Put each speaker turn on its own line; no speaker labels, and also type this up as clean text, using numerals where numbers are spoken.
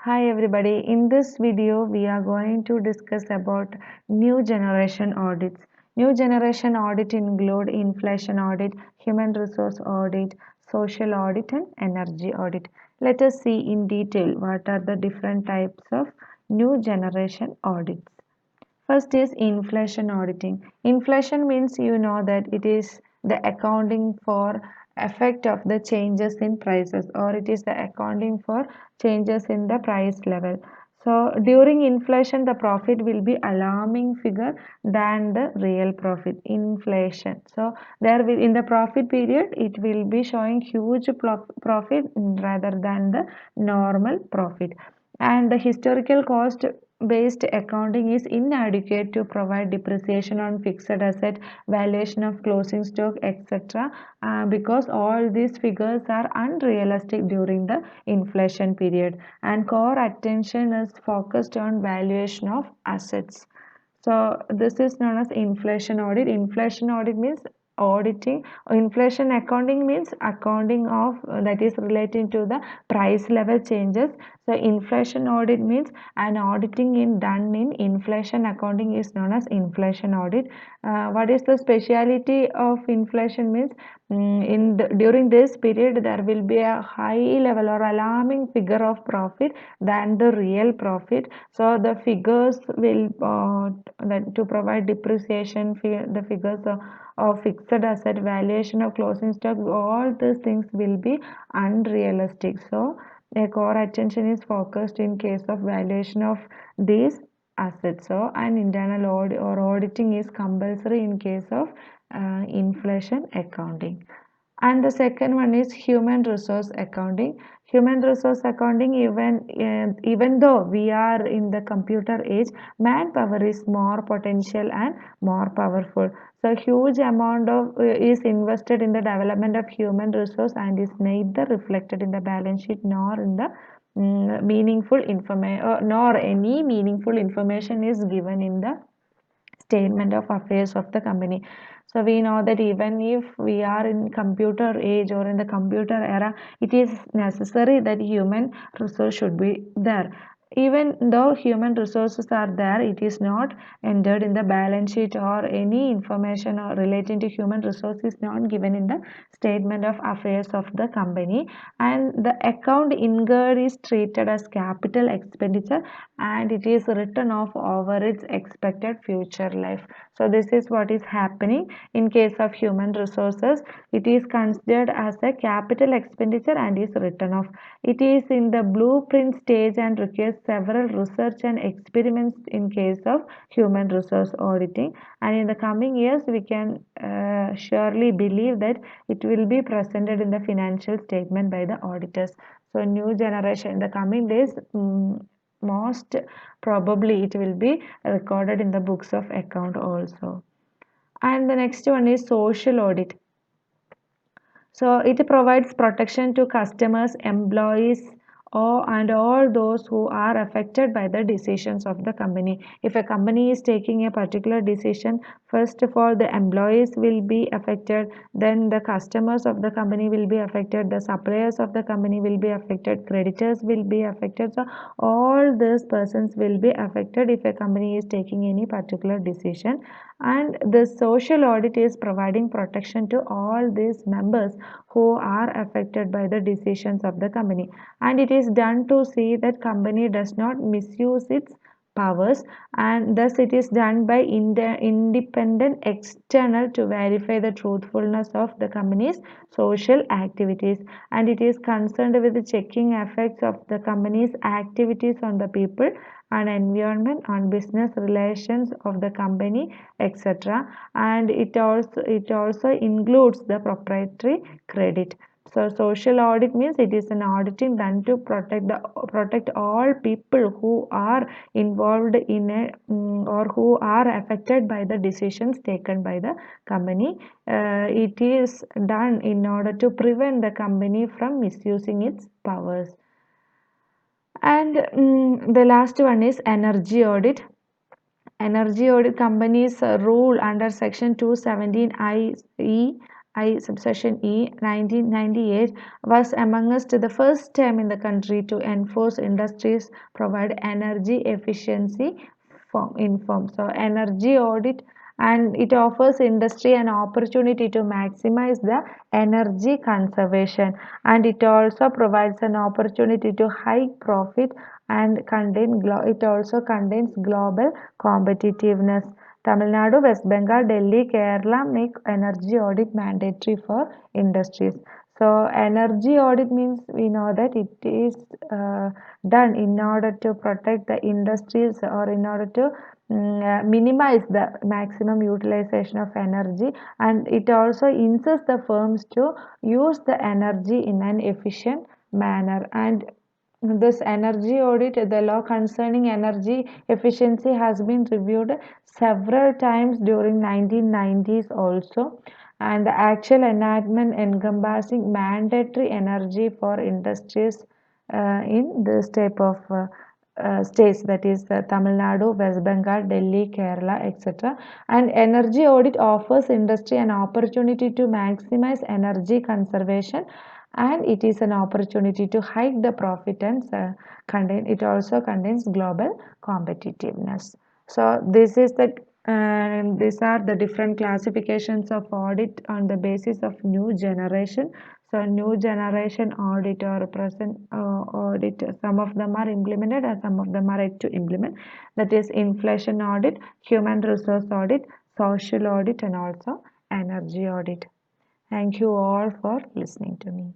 Hi everybody. In this video, we are going to discuss about new generation audits. New generation audit include inflation audit, human resource audit, social audit and energy audit. Let us see in detail what are the different types of new generation audits. First is inflation auditing. Inflation means you know that it is the accounting for effect of the changes in prices, or it is the accounting for changes in the price level. So during inflation the profit will be alarming figure than the real profit. Inflation. So there will in the profit period it will be showing huge profit rather than the normal profit, and the historical cost based accounting is inadequate to provide depreciation on fixed asset, valuation of closing stock, etc., because all these figures are unrealistic during the inflation period, and core attention is focused on valuation of assets. So this is known as inflation audit. Inflation audit means auditing. Inflation accounting means accounting of that is relating to the price level changes. So inflation audit means an auditing in done in inflation accounting is known as inflation audit. What is the speciality of inflation means during this period there will be a high level or alarming figure of profit than the real profit. So the figures will that to provide depreciation, the figures of fixed asset, valuation of closing stock, all these things will be unrealistic. So a core attention is focused in case of valuation of these assets. So an internal audit or auditing is compulsory in case of inflation accounting. And the second one is human resource accounting. Human resource accounting, even though we are in the computer age, manpower is more potential and more powerful. So huge amount of is invested in the development of human resource and is neither reflected in the balance sheet nor in the meaningful information, nor any meaningful information is given in the statement of affairs of the company. So we know that even if we are in computer age or in the computer era, it is necessary that human resource should be there. Even though human resources are there, it is not entered in the balance sheet, or any information relating to human resources is not given in the statement of affairs of the company, and the account incurred is treated as capital expenditure and it is written off over its expected future life. So this is what is happening in case of human resources. It is considered as a capital expenditure and is written off. It is in the blueprint stage and requires several research and experiments in case of human resource auditing, and in the coming years we can surely believe that it will be presented in the financial statement by the auditors. So new generation in the coming days, most probably it will be recorded in the books of account also. And the next one is social audit. So it provides protection to customers, employees, and all those who are affected by the decisions of the company. If a company is taking a particular decision, first of all, the employees will be affected, then the customers of the company will be affected, the suppliers of the company will be affected, creditors will be affected. So all these persons will be affected if a company is taking any particular decision, and the social audit is providing protection to all these members who are affected by the decisions of the company, and it is done to see that company does not misuse its powers, and thus it is done by independent external to verify the truthfulness of the company's social activities, and it is concerned with the checking effects of the company's activities on the people and environment, on business relations of the company, etc., and it also includes the proprietary credit. So social audit means it is an auditing done to protect all people who are involved in a or who are affected by the decisions taken by the company. It is done in order to prevent the company from misusing its powers. And the last one is energy audit. Energy audit companies rule under section 217 IE I subsection E 1998 was amongst the first time in the country to enforce industries provide energy efficiency form. So energy audit, and it offers industry an opportunity to maximize the energy conservation, and it also provides an opportunity to high profit and it also contains global competitiveness. Tamil Nadu, West Bengal, Delhi, Kerala make energy audit mandatory for industries. So energy audit means we know that it is done in order to protect the industries or in order to minimize the maximum utilization of energy, and it also insists the firms to use the energy in an efficient manner. And this energy audit, the law concerning energy efficiency has been reviewed several times during 1990s also, and the actual enactment encompassing mandatory energy for industries in this type of states, that is Tamil Nadu, West Bengal, Delhi, Kerala, etc. And energy audit offers industry an opportunity to maximize energy conservation, and it is an opportunity to hike the profit and it also contains global competitiveness. So this is the these are the different classifications of audit on the basis of new generation. So new generation audit or present audit, some of them are implemented and some of them are yet to implement. That is inflation audit, human resource audit, social audit, and also energy audit. Thank you all for listening to me.